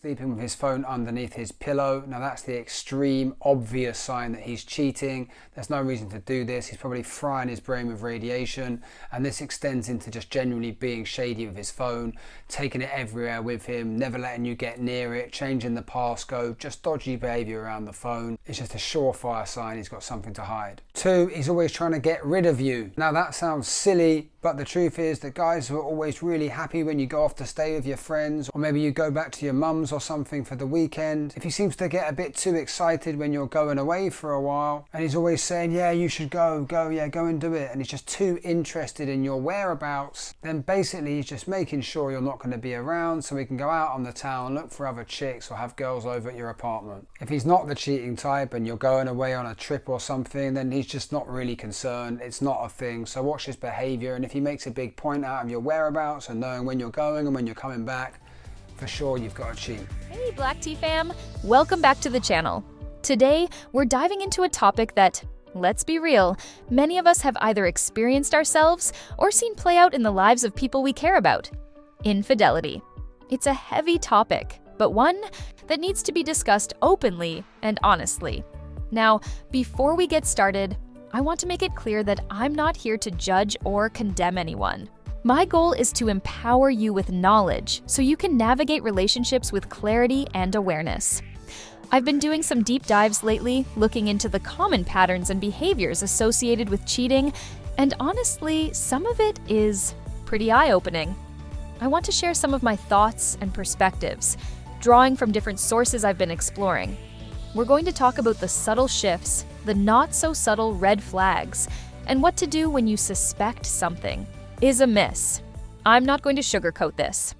Sleeping with his phone underneath his pillow. Now that's the extreme, obvious sign that he's cheating. There's no reason to do this. He's probably frying his brain with radiation, and this extends into just genuinely being shady with his phone, taking it everywhere with him, never letting you get near it, changing the passcode, just dodgy behaviour around the phone. It's just a surefire sign he's got something to hide. 2, he's always trying to get rid of you. Now that sounds silly, but the truth is that guys who are always really happy when you go off to stay with your friends, or maybe you go back to your mum's or something for the weekend, if he seems to get a bit too excited when you're going away for a while, and he's always saying, yeah, you should go and do it, and he's just too interested in your whereabouts, then basically he's just making sure you're not going to be around so he can go out on the town, look for other chicks, or have girls over at your apartment. If he's not the cheating type and you're going away on a trip or something, then he's just not really concerned. It's not a thing. So watch his behaviour, and if he makes a big point out of your whereabouts and knowing when you're going and when you're coming back, for sure you've got to cheat. Hey Black Tea fam, welcome back to the channel. Today, we're diving into a topic that, let's be real, many of us have either experienced ourselves or seen play out in the lives of people we care about: infidelity. It's a heavy topic, but one that needs to be discussed openly and honestly. Now, before we get started, I want to make it clear that I'm not here to judge or condemn anyone. My goal is to empower you with knowledge so you can navigate relationships with clarity and awareness. I've been doing some deep dives lately, looking into the common patterns and behaviors associated with cheating, and honestly, some of it is pretty eye-opening. I want to share some of my thoughts and perspectives, drawing from different sources I've been exploring. We're going to talk about the subtle shifts, the not-so-subtle red flags, and what to do when you suspect something is amiss. I'm not going to sugarcoat this.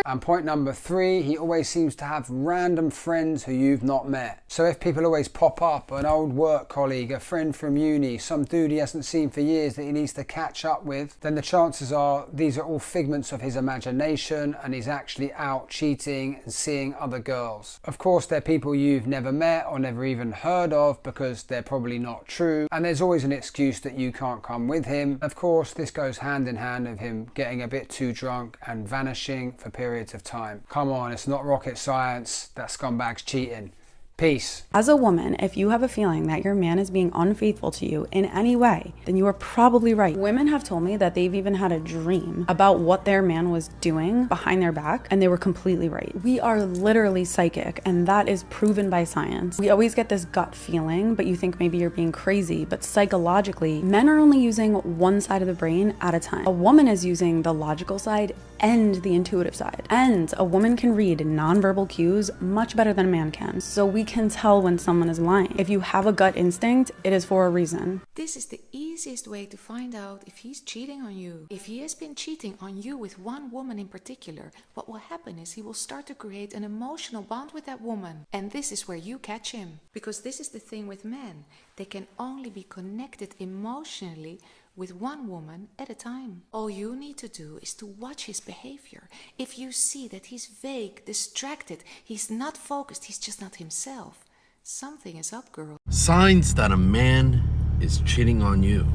And point number 3, he always seems to have random friends who you've not met. So if people always pop up, an old work colleague, a friend from uni, some dude he hasn't seen for years that he needs to catch up with, then the chances are these are all figments of his imagination and he's actually out cheating and seeing other girls. Of course, they're people you've never met or never even heard of because they're probably not true, and there's always an excuse that you can't come with him. Of course, this goes hand in hand with him getting a bit too drunk and vanishing for periods of time. Come on, it's not rocket science. That scumbag's cheating. Peace. As a woman, if you have a feeling that your man is being unfaithful to you in any way, then you are probably right. Women have told me that they've even had a dream about what their man was doing behind their back, and they were completely right. We are literally psychic, and that is proven by science. We always get this gut feeling, but you think maybe you're being crazy, but psychologically, men are only using one side of the brain at a time. A woman is using the logical side and the intuitive side. And a woman can read nonverbal cues much better than a man can. So we can tell when someone is lying. If you have a gut instinct, it is for a reason. This is the easiest way to find out if he's cheating on you. If he has been cheating on you with one woman in particular, what will happen is he will start to create an emotional bond with that woman. And this is where you catch him. Because this is the thing with men. They can only be connected emotionally with one woman at a time. All you need to do is to watch his behavior. If you see that he's vague, distracted, he's not focused, he's just not himself, something is up, girl. Signs that a man is cheating on you.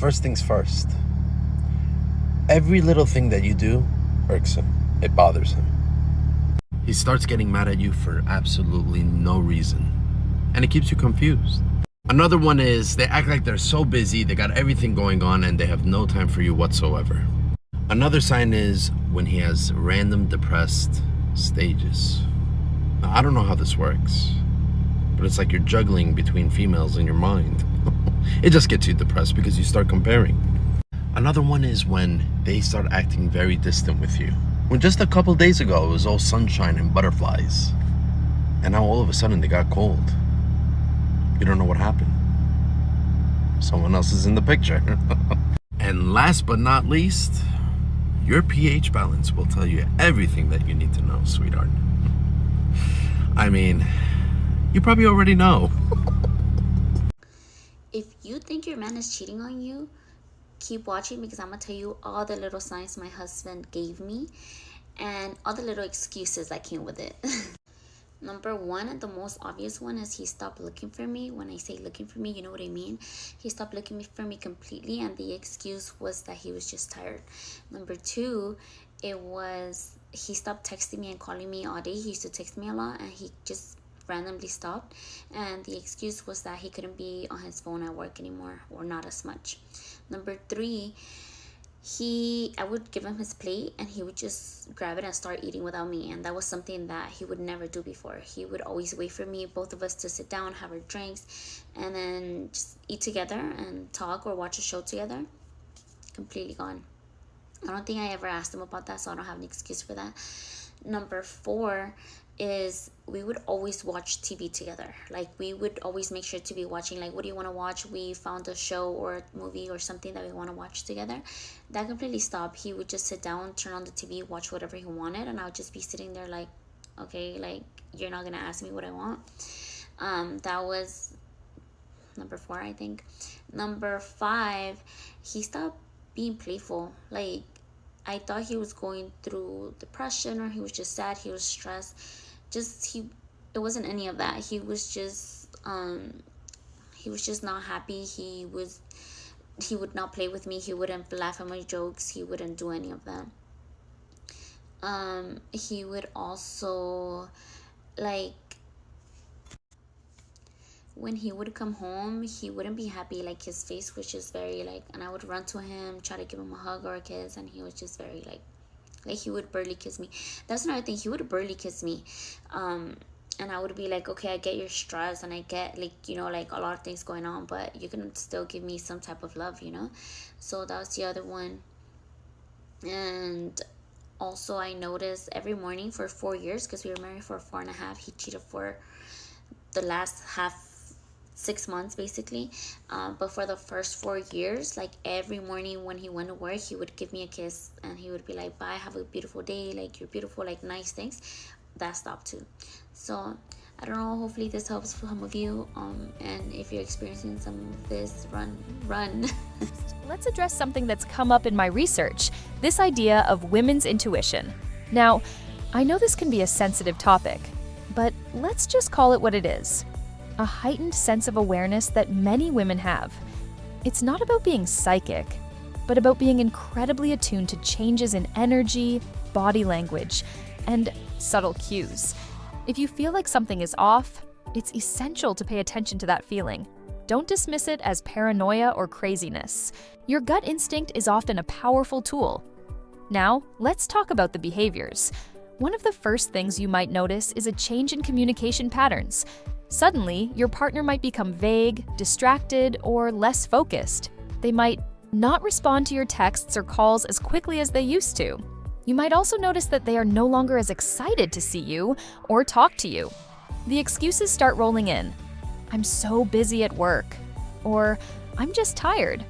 First things first. Every little thing that you do irks him. It bothers him. He starts getting mad at you for absolutely no reason. And it keeps you confused. Another one is they act like they're so busy, they got everything going on, and they have no time for you whatsoever. Another sign is when he has random depressed stages. Now, I don't know how this works, but it's like you're juggling between females in your mind. It just gets you depressed because you start comparing. Another one is when they start acting very distant with you. When just a couple days ago it was all sunshine and butterflies, and now all of a sudden they got cold. You don't know what happened. Someone else is in the picture. And last but not least, your pH balance will tell you everything that you need to know, sweetheart. I mean, you probably already know. If you think your man is cheating on you, keep watching, because I'm going to tell you all the little signs my husband gave me and all the little excuses that came with it. Number 1, and the most obvious one, is he stopped looking for me. When I say looking for me, you know what I mean. He stopped looking for me completely, and the excuse was that he was just tired. Number 2, it was he stopped texting me and calling me all day. He used to text me a lot, and he just randomly stopped. And the excuse was that he couldn't be on his phone at work anymore, or not as much. Number 3, I would give him his plate and he would just grab it and start eating without me, and that was something that he would never do before. He would always wait for me, both of us, to sit down, have our drinks, and then just eat together and talk or watch a show together. Completely gone. I don't think I ever asked him about that, so I don't have an excuse for that. Number 4 is we would always watch TV together. Like, we would always make sure to be watching, like, what do you want to watch? We found a show or a movie or something that we want to watch together. That completely stopped. He would just sit down, turn on the TV, watch whatever he wanted, and I would just be sitting there like, okay, like, you're not gonna ask me what I want. That was number 4, I think. Number 5, he stopped being playful. Like, I thought he was going through depression, or he was just sad, he was stressed. It wasn't any of that. He was just not happy. He would not play with me. He wouldn't laugh at my jokes. He wouldn't do any of that. He would also, like, when he would come home, he wouldn't be happy. Like, his face was just very, like, and I would run to him, try to give him a hug or a kiss, and he was just very, like he would barely kiss me. That's another thing. He would barely kiss me. And I would be like, okay, I get your stress, and I get, like, you know, like, a lot of things going on, but you can still give me some type of love, you know? So that was the other one. And also, I noticed every morning for 4 years, because we were married for 4.5, he cheated for the last 6 months basically, but for the first 4 years, like, every morning when he went to work, he would give me a kiss, and he would be like, bye, have a beautiful day, like, you're beautiful, like, nice things. That stopped too. So I don't know, hopefully this helps for some of you, and if you're experiencing some of this, run. Let's address something that's come up in my research, this idea of women's intuition. Now, I know this can be a sensitive topic, but let's just call it what it is. A heightened sense of awareness that many women have. It's not about being psychic, but about being incredibly attuned to changes in energy, body language, and subtle cues. If you feel like something is off, it's essential to pay attention to that feeling. Don't dismiss it as paranoia or craziness. Your gut instinct is often a powerful tool. Now, let's talk about the behaviors. One of the first things you might notice is a change in communication patterns. Suddenly, your partner might become vague, distracted, or less focused. They might not respond to your texts or calls as quickly as they used to. You might also notice that they are no longer as excited to see you or talk to you. The excuses start rolling in. I'm so busy at work, or I'm just tired.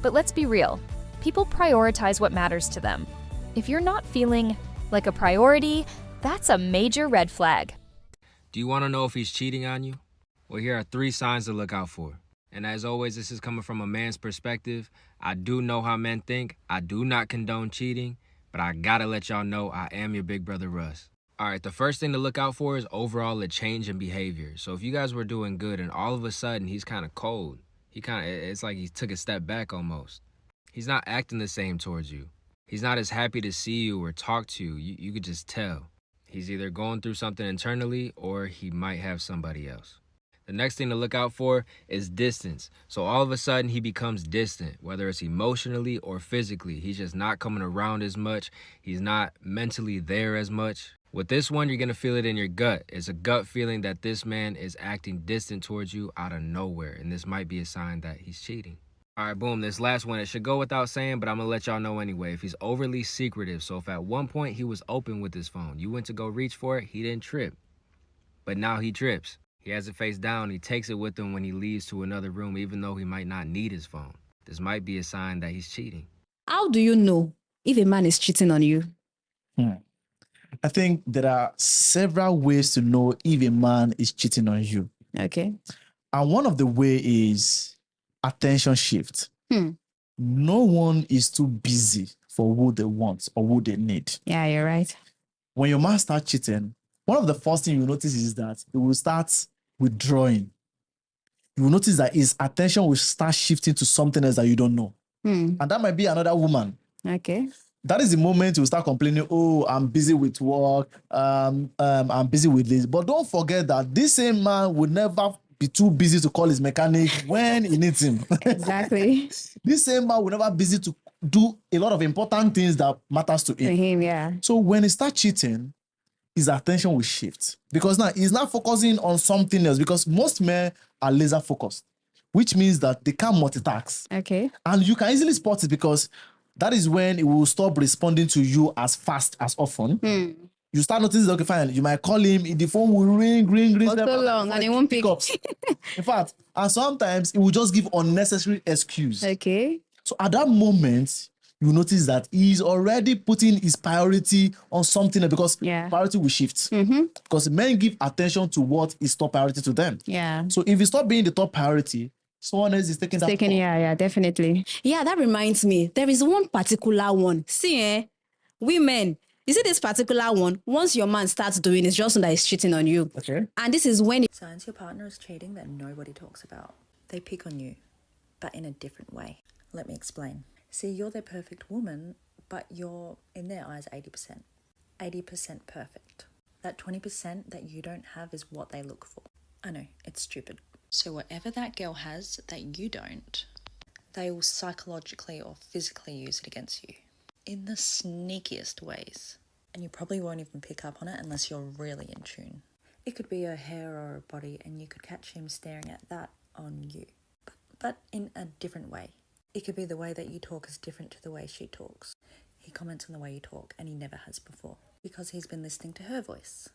But let's be real. People prioritize what matters to them. If you're not feeling like a priority, that's a major red flag. Do you want to know if he's cheating on you? Well, here are 3 signs to look out for. And as always, this is coming from a man's perspective. I do know how men think. I do not condone cheating, but I gotta let y'all know I am your big brother Russ. All right, the first thing to look out for is overall a change in behavior. So if you guys were doing good and all of a sudden he's kind of cold, it's like he took a step back almost. He's not acting the same towards you. He's not as happy to see you or talk to you. You could just tell. He's either going through something internally or he might have somebody else. The next thing to look out for is distance. So all of a sudden he becomes distant, whether it's emotionally or physically. He's just not coming around as much. He's not mentally there as much. With this one, you're going to feel it in your gut. It's a gut feeling that this man is acting distant towards you out of nowhere. And this might be a sign that he's cheating. All right, boom, this last one, it should go without saying, but I'm going to let y'all know anyway. If he's overly secretive, so if at one point he was open with his phone, you went to go reach for it, he didn't trip. But now he trips. He has it face down. He takes it with him when he leaves to another room, even though he might not need his phone. This might be a sign that he's cheating. How do you know if a man is cheating on you? I think there are several ways to know if a man is cheating on you. Okay. And one of the way is attention shift. No one is too busy for who they want or who they need. Yeah, you're right. When your man starts cheating, one of the first things you notice is that he will start withdrawing. You will notice that his attention will start shifting to something else that you don't know. And that might be another woman. Okay. that is the moment you start complaining, oh, I'm busy with work, I'm busy with this. But don't forget that this same man would never be too busy to call his mechanic when he needs him. Exactly. This same man will never be busy to do a lot of important things that matters to To him. him, yeah. So when he starts cheating, his attention will shift because now he's not focusing on something else, because most men are laser focused, which means that they can't multitask. Okay. And you can easily spot it because that is when it will stop responding to you as fast as often. You start noticing, okay, fine, you might call him, the phone will ring. For so long, and he won't pick up. In fact, and sometimes it will just give unnecessary excuse. Okay. So at that moment, you notice that he's already putting his priority on something else, because priority will shift. Because men give attention to what is top priority to them. Yeah. So if you stop being the top priority, someone else is taking that. Yeah, definitely. Yeah, that reminds me. There is one particular one. See, women, you see this particular one, once your man starts doing it, just know that he's cheating on you. Okay. And this is when signs your partner is cheating that nobody talks about. They pick on you, but in a different way. Let me explain. See, you're their perfect woman, but you're, in their eyes, 80%. 80% perfect. That 20% that you don't have is what they look for. I know, it's stupid. So whatever that girl has that you don't, they will psychologically or physically use it against you in the sneakiest ways. And you probably won't even pick up on it unless you're really in tune. It could be her hair or her body, and you could catch him staring at that on you, but in a different way. It could be the way that you talk is different to the way she talks. He comments on the way you talk, and he never has before, because he's been listening to her voice.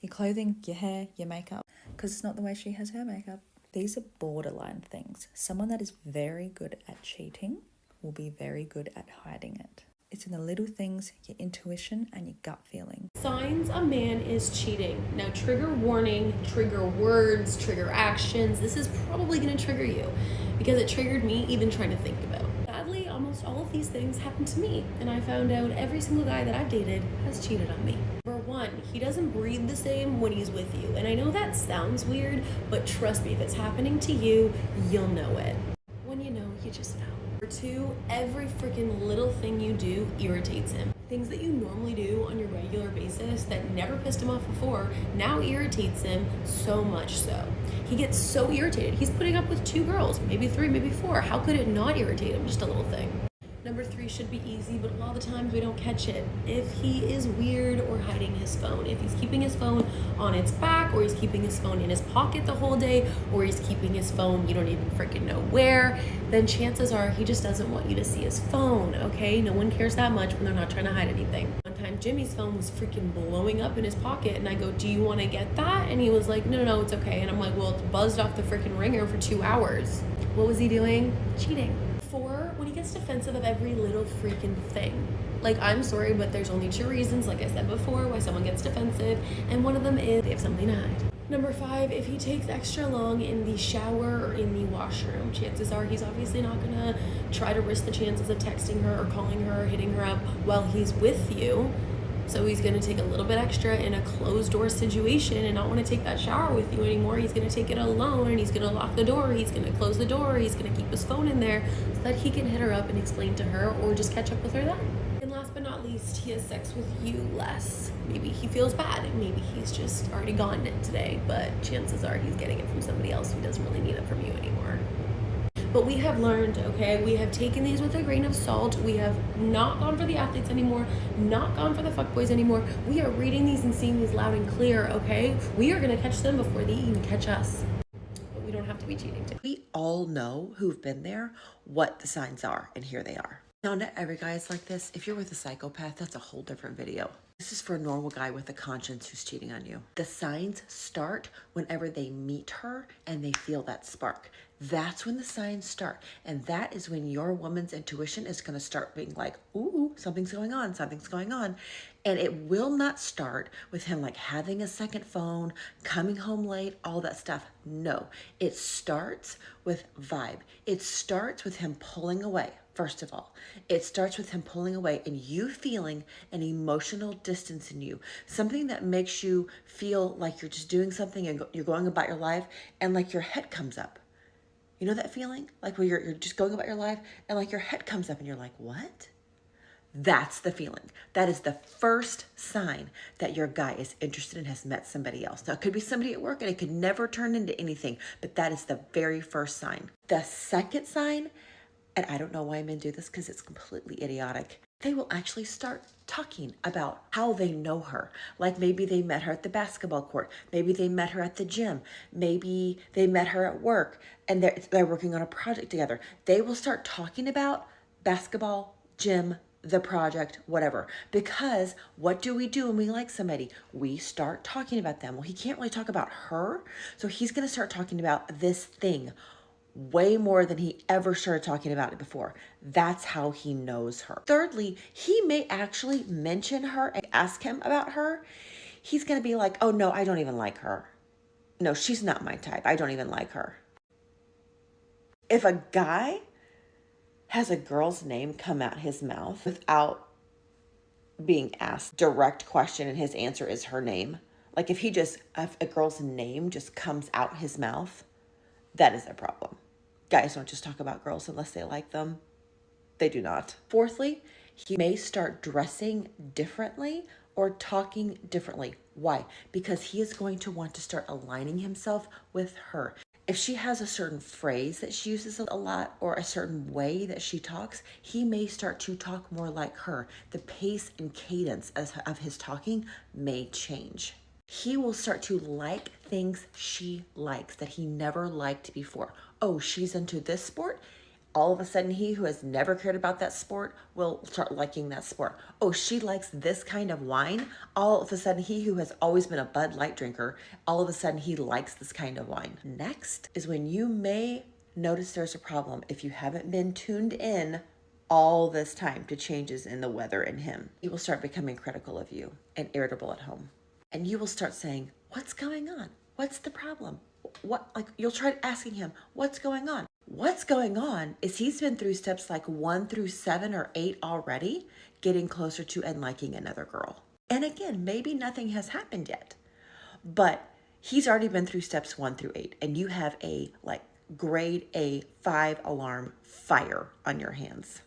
Your clothing, your hair, your makeup, because it's not the way she has her makeup. These are borderline things. Someone that is very good at cheating will be very good at hiding it. It's in the little things, your intuition and your gut feeling. Signs a man is cheating. Now, trigger warning, trigger words, trigger actions. This is probably going to trigger you because it triggered me even trying to think about. Sadly, almost all of these things happened to me, and I found out every single guy that I've dated has cheated on me. Number one, he doesn't breathe the same when he's with you. And I know that sounds weird, but trust me, if it's happening to you, you'll know it. When you know, you just know. Number two, every freaking little thing you do irritates him. Things that you normally do on your regular basis that never pissed him off before now irritates him, so much so. He gets so irritated. He's putting up with 2 girls, maybe 3, maybe 4. How could it not irritate him? Just a little thing. Number 3 should be easy, but a lot of the times we don't catch it. If he is weird or hiding his phone, if he's keeping his phone on its back, or he's keeping his phone in his pocket the whole day, or he's keeping his phone you don't even freaking know where, then chances are he just doesn't want you to see his phone, okay? No one cares that much when they're not trying to hide anything. One time Jimmy's phone was freaking blowing up in his pocket, and I go, do you want to get that? And he was like, no, it's okay. And I'm like, well, it's buzzed off the freaking ringer for 2 hours. What was he doing? Cheating. 4, when he gets defensive of every little freaking thing. Like, I'm sorry, but there's only 2 reasons, like I said before, why someone gets defensive, and one of them is they have something to hide. Number 5, if he takes extra long in the shower or in the washroom, chances are he's obviously not gonna try to risk the chances of texting her or calling her or hitting her up while he's with you. So he's going to take a little bit extra in a closed door situation and not want to take that shower with you anymore. He's going to take it alone, and he's going to lock the door. He's going to close the door. He's going to keep his phone in there so that he can hit her up and explain to her, or just catch up with her then. And last but not least, he has sex with you less. Maybe he feels bad. Maybe he's just already gotten it today, but chances are he's getting it from somebody else who doesn't really need it from you anymore. But we have learned, okay, we have taken these with a grain of salt. We have not gone for the athletes anymore, not gone for the fuckboys anymore. We are reading these and seeing these loud and clear, okay? We are gonna catch them before they even catch us. But we don't have to be cheating too. We all know who've been there, what the signs are, and here they are. Now, not every guy is like this. If you're with a psychopath, that's a whole different video. This is for a normal guy with a conscience who's cheating on you. The signs start whenever they meet her and they feel that spark. That's when the signs start. And that is when your woman's intuition is going to start being like, ooh, something's going on, something's going on. And it will not start with him like having a second phone, coming home late, all that stuff. No, it starts with vibe. It starts with him pulling away. First of all, it starts with him pulling away and you feeling an emotional distance in you, something that makes you feel like you're just doing something and you're going about your life and like your head comes up. You know that feeling? Like where you're just going about your life and like your head comes up and you're like, what? That's the feeling. That is the first sign that your guy is interested and has met somebody else. Now, it could be somebody at work and it could never turn into anything, but that is the very first sign. The second sign, and I don't know why men do this because it's completely idiotic, they will actually start talking about how they know her. Like maybe they met her at the basketball court. Maybe they met her at the gym. Maybe they met her at work and they're working on a project together. They will start talking about basketball, gym, the project, whatever. Because what do we do when we like somebody? We start talking about them. Well, he can't really talk about her, so he's going to start talking about this thing way more than he ever started talking about it before. That's how he knows her. Thirdly, he may actually mention her and ask him about her. He's going to be like, oh no, I don't even like her. No, she's not my type. I don't even like her. If a guy has a girl's name come out his mouth without being asked direct question and his answer is her name, like if a girl's name just comes out his mouth, that is a problem. Guys don't just talk about girls unless they like them. They do not. Fourthly, he may start dressing differently or talking differently. Why? Because he is going to want to start aligning himself with her. If she has a certain phrase that she uses a lot or a certain way that she talks, he may start to talk more like her. The pace and cadence of his talking may change. He will start to like things she likes that he never liked before. Oh, she's into this sport? All of a sudden, he who has never cared about that sport will start liking that sport. Oh, she likes this kind of wine. All of a sudden, he who has always been a Bud Light drinker, all of a sudden, he likes this kind of wine. Next is when you may notice there's a problem if you haven't been tuned in all this time to changes in the weather in him. He will start becoming critical of you and irritable at home. And you will start saying, what's going on? What's the problem? You'll try asking him, what's going on? What's going on is he's been through steps like 1 through 7 or 8 already, getting closer to and liking another girl. And again, maybe nothing has happened yet, but he's already been through steps 1 through 8, and you have a grade A 5 alarm fire on your hands.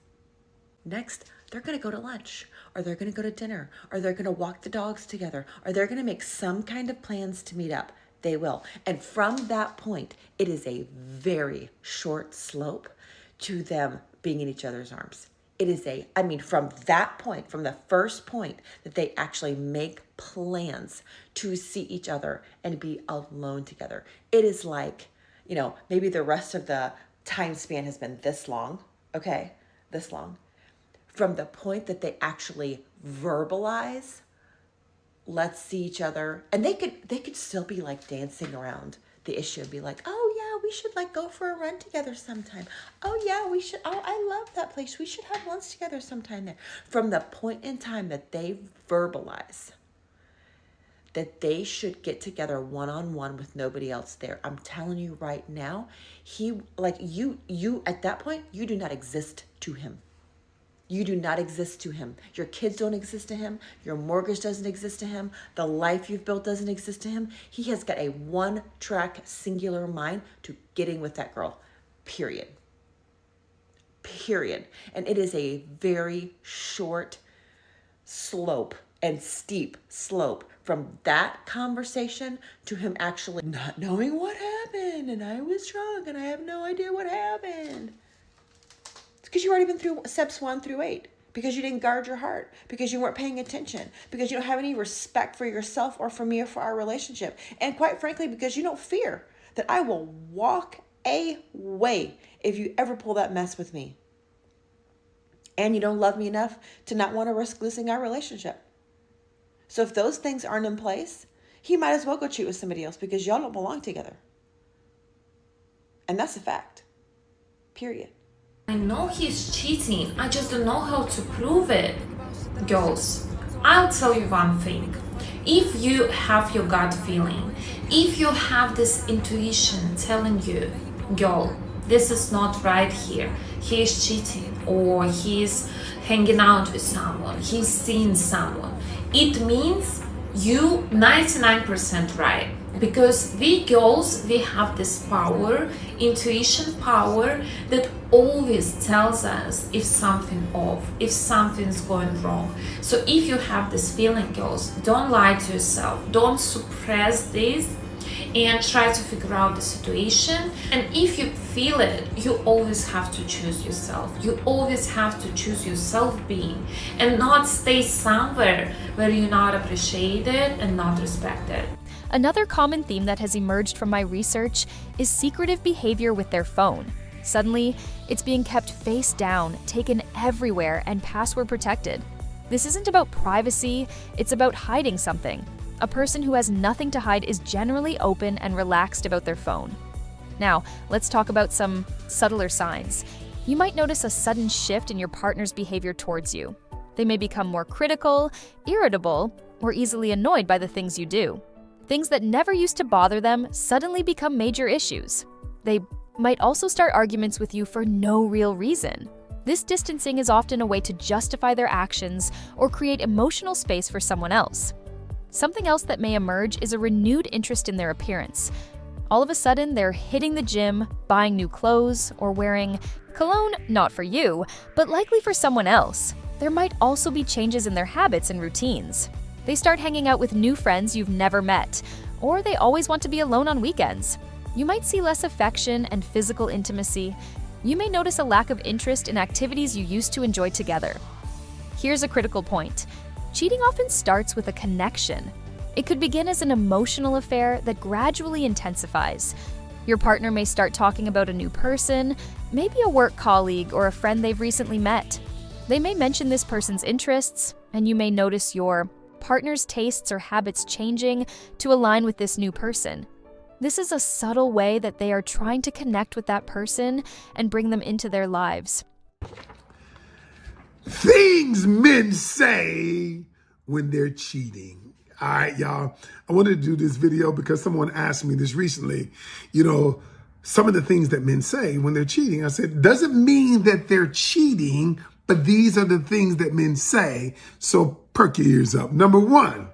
Next, they're going to go to lunch, or they're going to go to dinner, or they're going to walk the dogs together, or they're going to make some kind of plans to meet up. They will. And from that point, it is a very short slope to them being in each other's arms. It is from that point, from the first point that they actually make plans to see each other and be alone together. It is like, maybe the rest of the time span has been this long, okay? This long. From the point that they actually verbalize, let's see each other, and they could still be dancing around the issue and be like, oh yeah, we should go for a run together sometime. Oh yeah, we should. Oh, I love that place. We should have lunch together sometime there. From the point in time that they verbalize that they should get together one-on-one with nobody else there, I'm telling you right now, you at that point, you do not exist to him. You do not exist to him. Your kids don't exist to him. Your mortgage doesn't exist to him. The life you've built doesn't exist to him. He has got a one-track singular mind to getting with that girl, period. And it is a very short slope and steep slope from that conversation to him actually not knowing what happened, and I was drunk and I have no idea what happened. Because you've already been through steps 1 through 8, because you didn't guard your heart, because you weren't paying attention, because you don't have any respect for yourself or for me or for our relationship. And quite frankly, because you don't fear that I will walk away if you ever pull that mess with me. And you don't love me enough to not want to risk losing our relationship. So if those things aren't in place, he might as well go cheat with somebody else because y'all don't belong together. And that's a fact. Period. I know he's cheating, I just don't know how to prove it. Girls, I'll tell you one thing. If you have your gut feeling, if you have this intuition telling you, girl, this is not right here, he is cheating, or he's hanging out with someone, he's seeing someone, it means you 99% right. Because we girls, we have this power, intuition power, that always tells us if something off, if something's going wrong. So if you have this feeling, girls, don't lie to yourself, don't suppress this, and try to figure out the situation. And if you feel it, you always have to choose yourself. You always have to choose your self-being and not stay somewhere where you're not appreciated and not respected. Another common theme that has emerged from my research is secretive behavior with their phone. Suddenly, it's being kept face down, taken everywhere, and password protected. This isn't about privacy, it's about hiding something. A person who has nothing to hide is generally open and relaxed about their phone. Now, let's talk about some subtler signs. You might notice a sudden shift in your partner's behavior towards you. They may become more critical, irritable, or easily annoyed by the things you do. Things that never used to bother them suddenly become major issues. They might also start arguments with you for no real reason. This distancing is often a way to justify their actions or create emotional space for someone else. Something else that may emerge is a renewed interest in their appearance. All of a sudden, they're hitting the gym, buying new clothes, or wearing cologne not for you, but likely for someone else. There might also be changes in their habits and routines. They start hanging out with new friends you've never met, or they always want to be alone on weekends. You might see less affection and physical intimacy. You may notice a lack of interest in activities you used to enjoy together. Here's a critical point. Cheating often starts with a connection. It could begin as an emotional affair that gradually intensifies. Your partner may start talking about a new person, maybe a work colleague or a friend they've recently met. They may mention this person's interests, and you may notice your partner's tastes or habits changing to align with this new person. This is a subtle way that they are trying to connect with that person and bring them into their lives. Things men say when they're cheating. All right, y'all. I wanted to do this video because someone asked me this recently. Some of the things that men say when they're cheating. I said, doesn't mean that they're cheating, but these are the things that men say. So perk your ears up. Number one,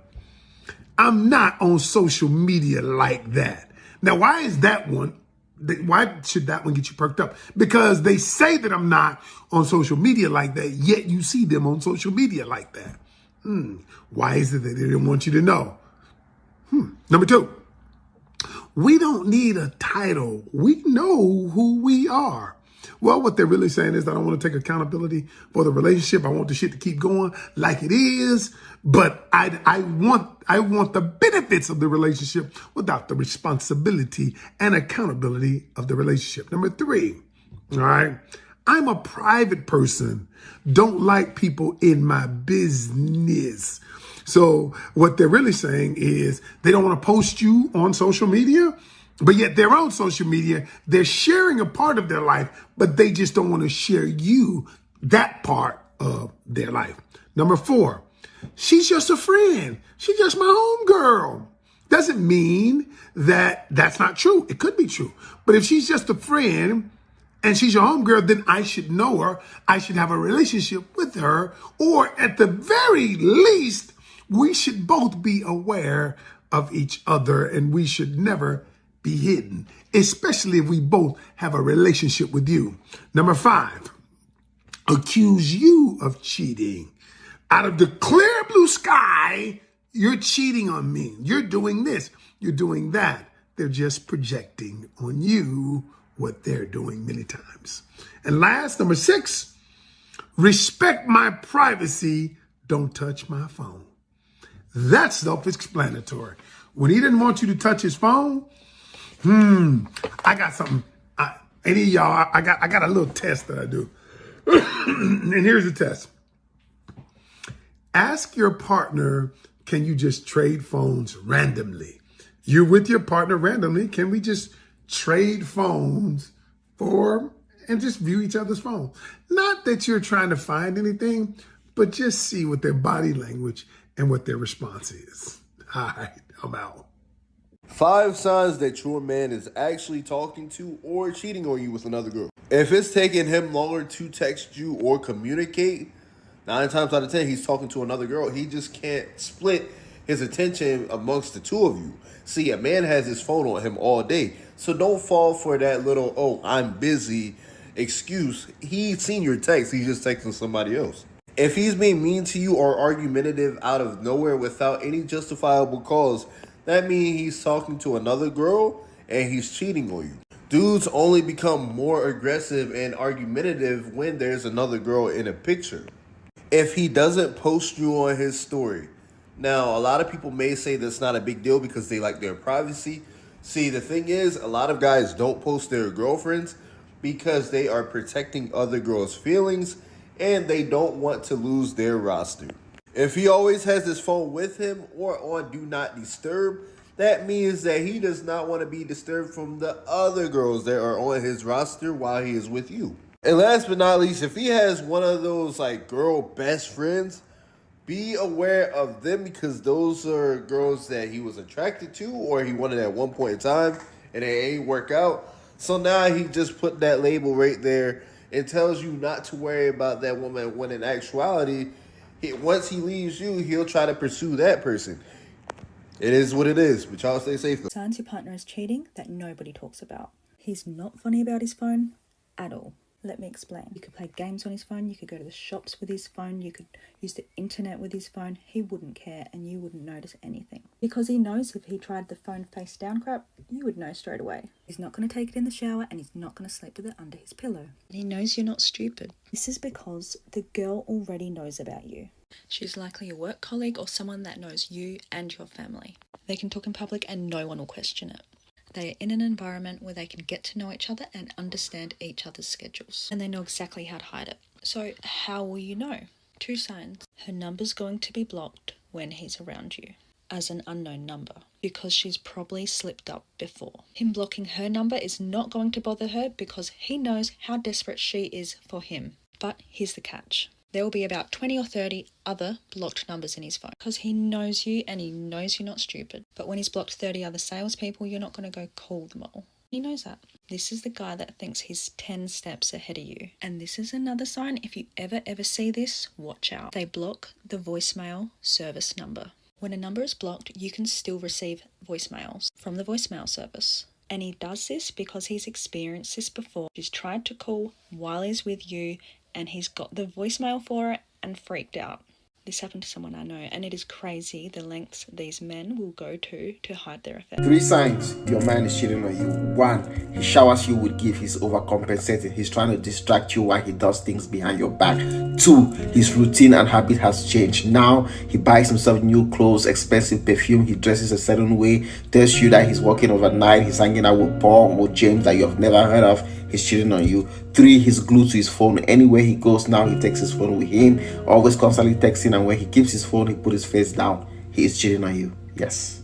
I'm not on social media like that. Now, why is that one? Why should that one get you perked up? Because they say that I'm not on social media like that, yet you see them on social media like that. Why is it that they didn't want you to know? Number two, we don't need a title. We know who we are. Well, what they're really saying is that I don't want to take accountability for the relationship. I want the shit to keep going like it is, but I want the benefits of the relationship without the responsibility and accountability of the relationship. Number three, all right, I'm a private person. Don't like people in my business. So what they're really saying is they don't want to post you on social media, but yet they're on social media. They're sharing a part of their life, but they just don't want to share you, that part of their life. Number four, she's just a friend. She's just my homegirl. Doesn't mean that that's not true. It could be true. But if she's just a friend and she's your homegirl, then I should know her. I should have a relationship with her. Or at the very least, we should both be aware of each other and we should never be hidden, especially if we both have a relationship with you. Number five, accuse you of cheating. Out of the clear blue sky, you're cheating on me. You're doing this. You're doing that. They're just projecting on you what they're doing many times. And last, number six, respect my privacy. Don't touch my phone. That's self-explanatory. When he didn't want you to touch his phone, I got something. Any of y'all, I got a little test that I do. And here's the test. Ask your partner, can you just trade phones randomly? You're with your partner randomly. Can we just trade phones and just view each other's phone? Not that you're trying to find anything, but just see what their body language and what their response is. All right, I'm out. 5 signs that your man is actually talking to or cheating on you with another girl. If it's taking him longer to text you or communicate, 9 times out of 10, he's talking to another girl. He just can't split his attention amongst the two of you. See, a man has his phone on him all day. So don't fall for that little, oh, I'm busy excuse. He's seen your text. He's just texting somebody else. If he's being mean to you or argumentative out of nowhere without any justifiable cause, that means he's talking to another girl and he's cheating on you. Dudes only become more aggressive and argumentative when there's another girl in a picture. If he doesn't post you on his story, now a lot of people may say that's not a big deal because they like their privacy. See, the thing is, a lot of guys don't post their girlfriends because they are protecting other girls' feelings and they don't want to lose their roster. If he always has his phone with him or on Do Not Disturb, that means that he does not want to be disturbed from the other girls that are on his roster while he is with you. And last but not least, if he has one of those like girl best friends, be aware of them because those are girls that he was attracted to or he wanted at one point in time and it ain't work out. So now he just put that label right there and tells you not to worry about that woman when in actuality, once he leaves you, he'll try to pursue that person. It is what it is, but y'all stay safe. Signs your partner is cheating that nobody talks about. He's not funny about his phone at all. Let me explain. You could play games on his phone, you could go to the shops with his phone, you could use the internet with his phone. He wouldn't care and you wouldn't notice anything. Because he knows if he tried the phone face down crap, you would know straight away. He's not going to take it in the shower and he's not going to sleep with it under his pillow. And he knows you're not stupid. This is because the girl already knows about you. She's likely a work colleague or someone that knows you and your family. They can talk in public and no one will question it. They are in an environment where they can get to know each other and understand each other's schedules. And they know exactly how to hide it. So how will you know? 2 signs. Her number's going to be blocked when he's around you as an unknown number because she's probably slipped up before. Him blocking her number is not going to bother her because he knows how desperate she is for him. But here's the catch. There will be about 20 or 30 other blocked numbers in his phone because he knows you and he knows you're not stupid. But when he's blocked 30 other salespeople, you're not going to go call them all. He knows that. This is the guy that thinks he's 10 steps ahead of you. And this is another sign. If you ever see this, watch out. They block the voicemail service number. When a number is blocked, you can still receive voicemails from the voicemail service. And he does this because he's experienced this before. He's tried to call while he's with you and he's got the voicemail for it and freaked out. This happened to someone I know, and it is crazy the lengths these men will go to hide their affairs. 3 signs your man is cheating on you. 1, he showers you with gifts. He's overcompensating. He's trying to distract you while he does things behind your back. 2, his routine and habit has changed. Now he buys himself new clothes, expensive perfume. He dresses a certain way, tells you that he's working overnight. He's hanging out with Paul or James that you've never heard of. He's cheating on you. 3, he's glued to his phone. Anywhere he goes now, he takes his phone with him. Always constantly texting, and when he keeps his phone, he put his face down. He is cheating on you. Yes.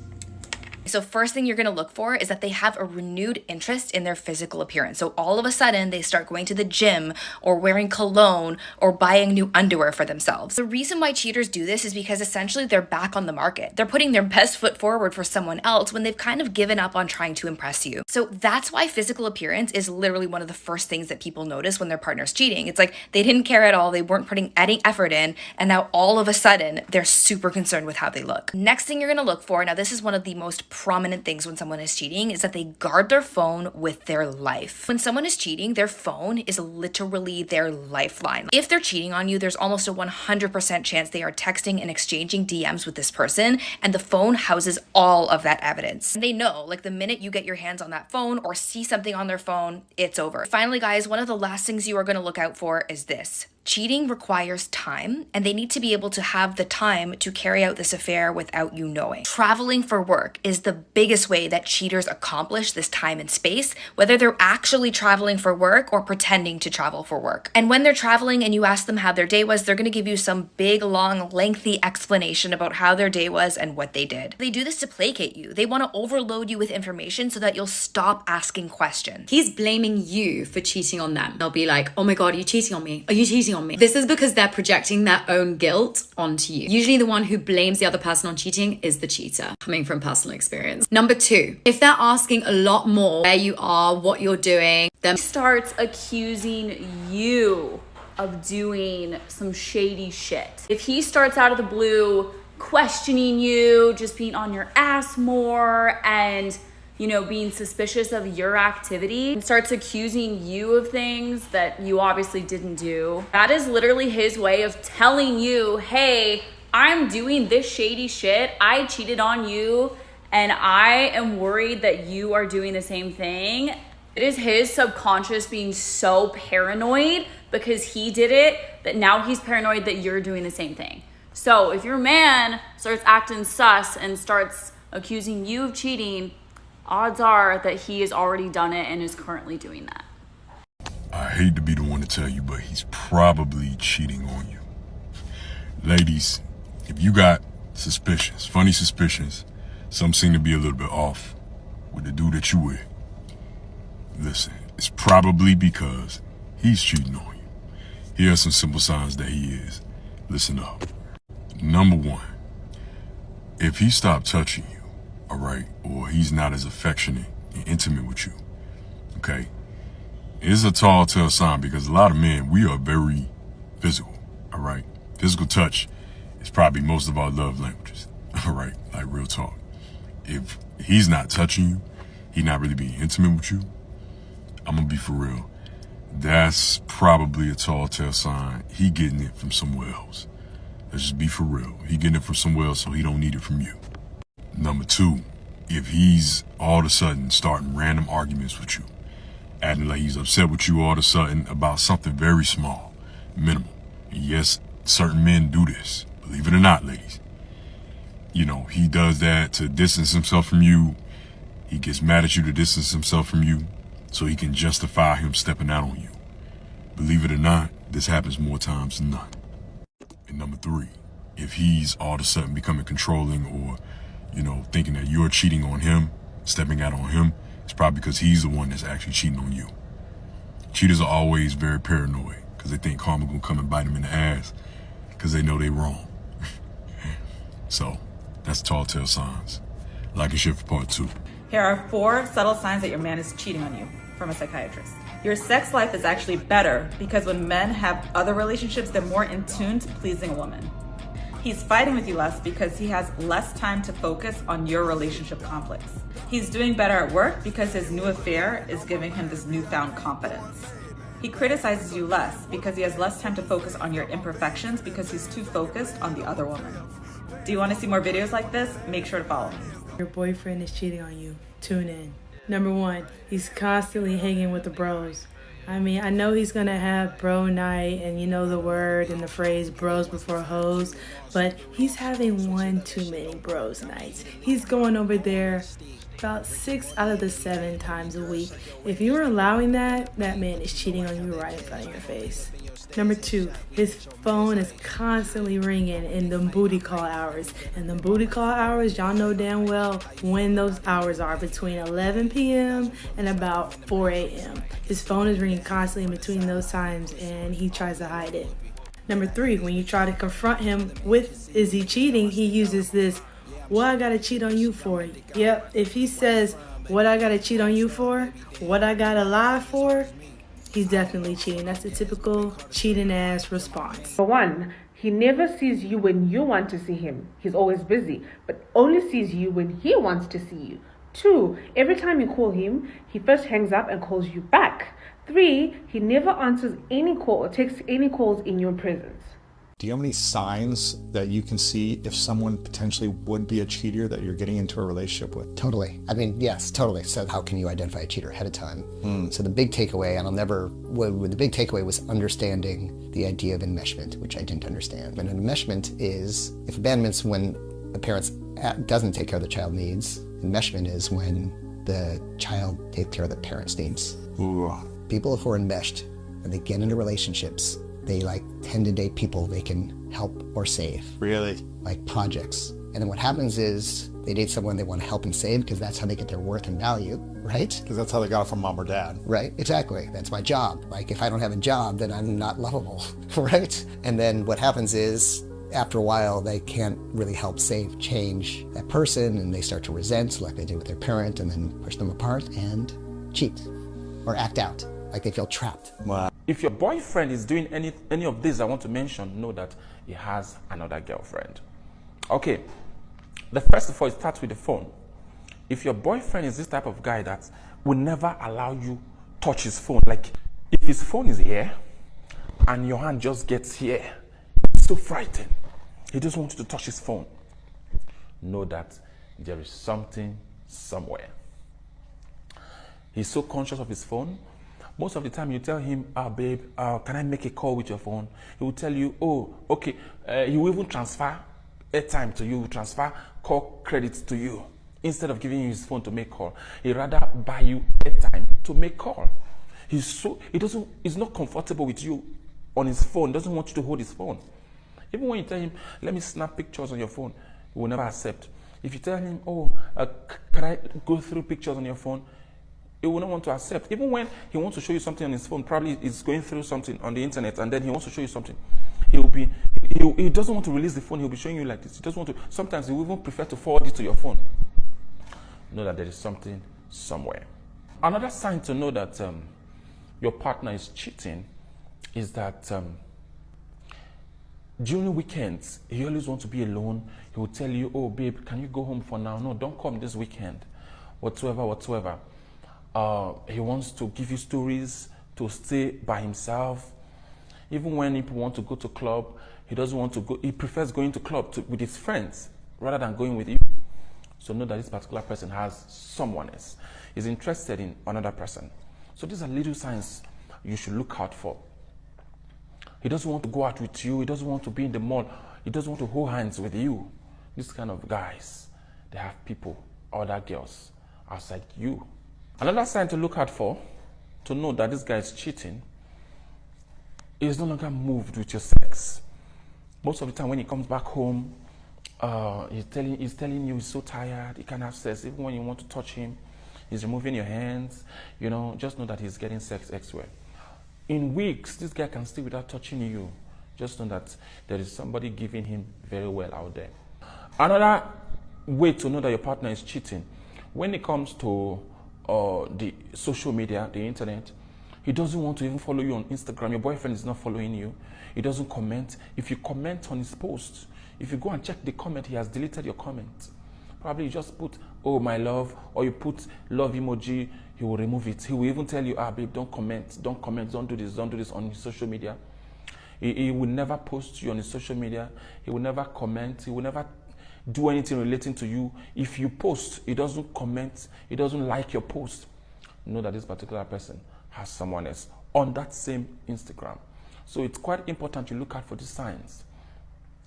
So first thing you're going to look for is that they have a renewed interest in their physical appearance. So all of a sudden they start going to the gym or wearing cologne or buying new underwear for themselves. The reason why cheaters do this is because essentially they're back on the market. They're putting their best foot forward for someone else when they've kind of given up on trying to impress you. So that's why physical appearance is literally one of the first things that people notice when their partner's cheating. It's like they didn't care at all. They weren't putting any effort in. And now all of a sudden they're super concerned with how they look. Next thing you're going to look for, now this is one of the most prominent things when someone is cheating, is that they guard their phone with their life. When someone is cheating, their phone is literally their lifeline. If they're cheating on you, there's almost a 100% chance they are texting and exchanging DMs with this person, and the phone houses all of that evidence. And they know, like the minute you get your hands on that phone or see something on their phone, it's over. Finally, guys, one of the last things you are going to look out for is this. Cheating requires time, and they need to be able to have the time to carry out this affair without you knowing. Traveling for work is the biggest way that cheaters accomplish this time and space, whether they're actually traveling for work or pretending to travel for work. And when they're traveling and you ask them how their day was, they're going to give you some big, long, lengthy explanation about how their day was and what they did. They do this to placate you. They want to overload you with information so that you'll stop asking questions. He's blaming you for cheating on them. They'll be like, oh my God, are you cheating on me? Are you cheating on me? This is because they're projecting their own guilt onto you. Usually the one who blames the other person on cheating is the cheater, coming from personal experience. Number 2, if they're asking a lot more where you are, what you're doing, then starts accusing you of doing some shady shit. If he starts out of the blue questioning you, just being on your ass more, and you know, being suspicious of your activity, and starts accusing you of things that you obviously didn't do. That is literally his way of telling you, hey, I'm doing this shady shit, I cheated on you, and I am worried that you are doing the same thing. It is his subconscious being so paranoid because he did it, that now he's paranoid that you're doing the same thing. So if your man starts acting sus and starts accusing you of cheating, odds are that he has already done it and is currently doing that. I hate to be the one to tell you, but he's probably cheating on you. Ladies, if you got suspicions, funny suspicions, some seem to be a little bit off with the dude that you with, listen, it's probably because he's cheating on you. Here are some simple signs that he is. Listen up. Number one, if he stopped touching you, all right, or he's not as affectionate and intimate with you, okay, it's a tall tale sign, because a lot of men, we are very physical, all right? Physical touch is probably most of our love languages, all right, like real talk. If he's not touching you, he's not really being intimate with you, I'm gonna be for real, that's probably a tall tale sign he getting it from somewhere else. Let's just be for real. He getting it from somewhere else, so he don't need it from you. Number two, if he's all of a sudden starting random arguments with you, acting like he's upset with you all of a sudden about something very small, minimal. And yes, certain men do this, believe it or not, ladies. You know, he does that to distance himself from you. He gets mad at you to distance himself from you so he can justify him stepping out on you. Believe it or not, this happens more times than not. And number three, if he's all of a sudden becoming controlling, or, you know, thinking that you're cheating on him, stepping out on him, it's probably because he's the one that's actually cheating on you. Cheaters are always very paranoid because they think karma gonna come and bite them in the ass because they know they wrong. So that's tall tale signs. Like and share for part 2. Here are 4 subtle signs that your man is cheating on you from a psychiatrist. Your sex life is actually better because when men have other relationships, they're more in tune to pleasing a woman. He's fighting with you less because he has less time to focus on your relationship conflicts. He's doing better at work because his new affair is giving him this newfound confidence. He criticizes you less because he has less time to focus on your imperfections because he's too focused on the other woman. Do you want to see more videos like this? Make sure to follow me. Your boyfriend is cheating on you. Tune in. Number 1, he's constantly hanging with the bros. I mean, I know he's gonna have bro night, and you know the word and the phrase bros before hoes, but he's having one too many bros nights. He's going over there about 6 out of the 7 times a week. If you're allowing that, that man is cheating on you right in front of your face. Number 2, his phone is constantly ringing in the booty call hours. And the booty call hours, y'all know damn well when those hours are, between 11 p.m. and about 4 a.m. His phone is ringing constantly in between those times, and he tries to hide it. Number 3, when you try to confront him with, is he cheating, he uses this, what I gotta cheat on you for? Yep, if he says, what I gotta cheat on you for, what I gotta lie for, he's definitely cheating. That's the typical cheating ass response. For 1, he never sees you when you want to see him. He's always busy, but only sees you when he wants to see you. 2, every time you call him, he first hangs up and calls you back. 3, he never answers any call or takes any calls in your presence. Do you have any signs that you can see if someone potentially would be a cheater that you're getting into a relationship with? Totally. I mean, yes, totally. So how can you identify a cheater ahead of time? So the big takeaway, and the big takeaway was understanding the idea of enmeshment, which I didn't understand. And enmeshment is, if abandonment's when the parent doesn't take care of the child's needs, enmeshment is when the child takes care of the parent's needs. Ooh. People who are enmeshed and they get into relationships, they tend to date people they can help or save. Really? Like projects. And then what happens is they date someone they want to help and save because that's how they get their worth and value, right? Because that's how they got it from mom or dad. Right, exactly. That's my job. Like if I don't have a job, then I'm not lovable, right? And then what happens is after a while, they can't really help save, change that person, and they start to resent like they did with their parent and then push them apart and cheat or act out. Like they feel trapped. Wow. If your boyfriend is doing any of this I want to mention, know that he has another girlfriend. Okay, the first of all, it starts with the phone. If your boyfriend is this type of guy that will never allow you touch his phone, like if his phone is here and your hand just gets here, it's so frightened. He doesn't want you to touch his phone. Know that there is something somewhere. He's so conscious of his phone. Most of the time you tell him, babe, can I make a call with your phone? He will tell you, oh, okay. He will even transfer airtime to you, transfer call credits to you. Instead of giving you his phone to make call, he'd rather buy you airtime to make call. He's not comfortable with you on his phone, doesn't want you to hold his phone. Even when you tell him, let me snap pictures on your phone, he will never accept. If you tell him, can I go through pictures on your phone? He will not want to accept. Even when he wants to show you something on his phone, probably he's going through something on the internet and then he wants to show you something. He doesn't want to release the phone, he'll be showing you like this. He doesn't want to, sometimes he will even prefer to forward it to your phone. Know that there is something somewhere. Another sign to know that your partner is cheating is that during weekends, he always wants to be alone. He will tell you, oh, babe, can you go home for now? No, don't come this weekend. Whatsoever. He wants to give you stories to stay by himself. Even when people want to go to club, he doesn't want to go. He prefers going to club with his friends rather than going with you. So know that this particular person has someone else. He's interested in another person. So these are little signs you should look out for. He doesn't want to go out with you. He doesn't want to be in the mall. He doesn't want to hold hands with you. These kind of guys, they have people, other girls outside you. Another sign to look out for, to know that this guy is cheating, is no longer moved with your sex. Most of the time when he comes back home, he's telling you he's so tired, he can't have sex. Even when you want to touch him, he's removing your hands. Just know that he's getting sex elsewhere. In weeks, this guy can stay without touching you. Just know that there is somebody giving him very well out there. Another way to know that your partner is cheating, when it comes to the social media, the internet, he doesn't want to even follow you on Instagram. Your boyfriend is not following you. He doesn't comment. If you comment on his post, if you go and check the comment, he has deleted your comment. Probably you just put, oh, my love, or you put love emoji, he will remove it. He will even tell you, babe, don't comment, don't do this on his social media. He will never post you on his social media. He will never comment. He will never do anything relating to you. If you post, he doesn't comment. He doesn't like your post. Know that this particular person has someone else on that same Instagram. So it's quite important you look out for these signs.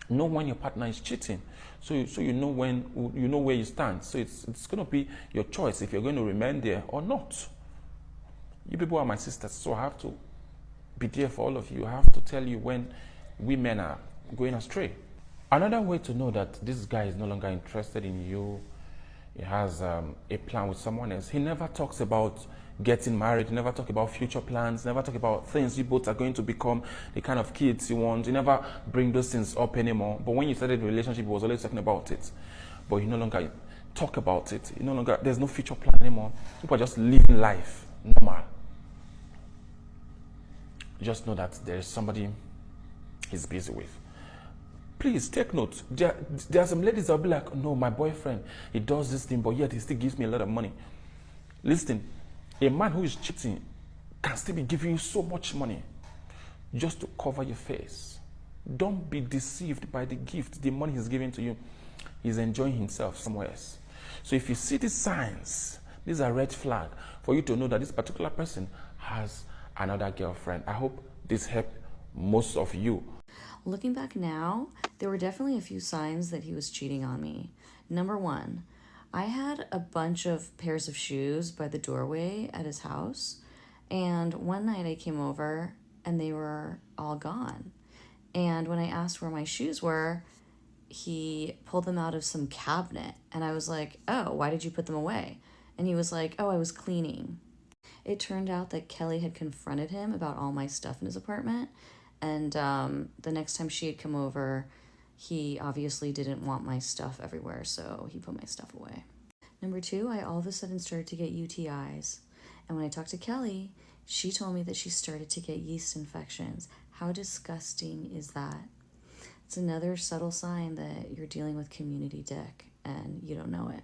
Know when your partner is cheating, so you know where you stand. So it's going to be your choice if you're going to remain there or not. You people are my sisters, so I have to be there for all of you. I have to tell you when women are going astray. Another way to know that this guy is no longer interested in you, he has a plan with someone else. He never talks about getting married, he never talk about future plans, never talk about things you both are going to become, the kind of kids you want. You never bring those things up anymore. But when you started the relationship, he was always talking about it. But you no longer talk about it. There's no future plan anymore. People are just living life normal. Just know that there is somebody he's busy with. Please take note. There are some ladies that will be like, no, my boyfriend, he does this thing, but yet he still gives me a lot of money. Listen, a man who is cheating can still be giving you so much money just to cover your face. Don't be deceived by the gift, the money he's giving to you. He's enjoying himself somewhere else. So if you see these signs, these are red flags for you to know that this particular person has another girlfriend. I hope this helped most of you. Looking back now, there were definitely a few signs that he was cheating on me. Number one, I had a bunch of pairs of shoes by the doorway at his house, and one night I came over and they were all gone. And when I asked where my shoes were, he pulled them out of some cabinet, and I was like, oh, why did you put them away? And he was like, oh, I was cleaning. It turned out that Kelly had confronted him about all my stuff in his apartment, and the next time she had come over, he obviously didn't want my stuff everywhere, so he put my stuff away. Number two, I all of a sudden started to get UTIs. And when I talked to Kelly, she told me that she started to get yeast infections. How disgusting is that? It's another subtle sign that you're dealing with community dick and you don't know it.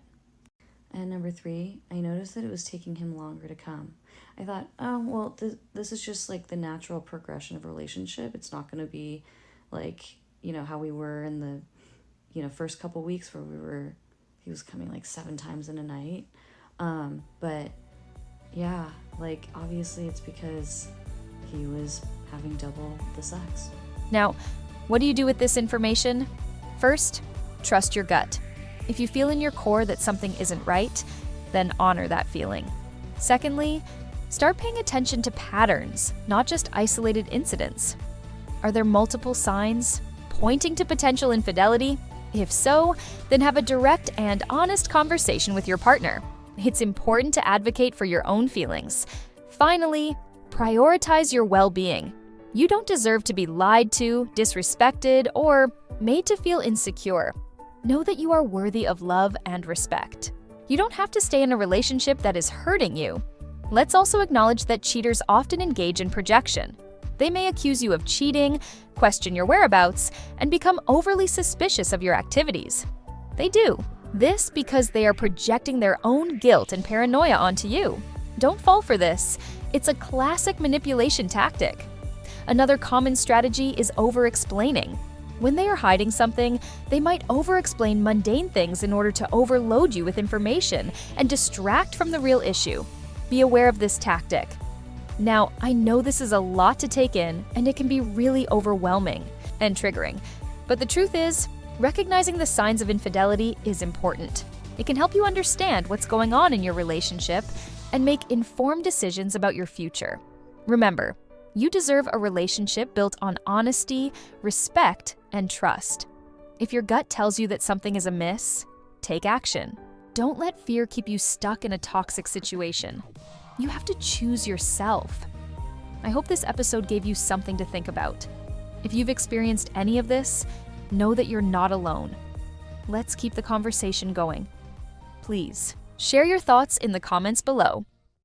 And number 3, I noticed that it was taking him longer to come. I thought, oh, well, this is just like the natural progression of a relationship. It's not going to be like, how we were in the, first couple weeks where he was coming like 7 times in a night. But yeah, like obviously it's because he was having double the sex. Now, what do you do with this information? First, trust your gut. If you feel in your core that something isn't right, then honor that feeling. Secondly, start paying attention to patterns, not just isolated incidents. Are there multiple signs pointing to potential infidelity? If so, then have a direct and honest conversation with your partner. It's important to advocate for your own feelings. Finally, prioritize your well-being. You don't deserve to be lied to, disrespected, or made to feel insecure. Know that you are worthy of love and respect. You don't have to stay in a relationship that is hurting you. Let's also acknowledge that cheaters often engage in projection. They may accuse you of cheating, question your whereabouts, and become overly suspicious of your activities. They do this because they are projecting their own guilt and paranoia onto you. Don't fall for this. It's a classic manipulation tactic. Another common strategy is over-explaining. When they are hiding something, they might over-explain mundane things in order to overload you with information and distract from the real issue. Be aware of this tactic. Now, I know this is a lot to take in, and it can be really overwhelming and triggering. But the truth is, recognizing the signs of infidelity is important. It can help you understand what's going on in your relationship and make informed decisions about your future. Remember, you deserve a relationship built on honesty, respect, and trust. If your gut tells you that something is amiss, take action. Don't let fear keep you stuck in a toxic situation. You have to choose yourself. I hope this episode gave you something to think about. If you've experienced any of this, know that you're not alone. Let's keep the conversation going. Please, share your thoughts in the comments below.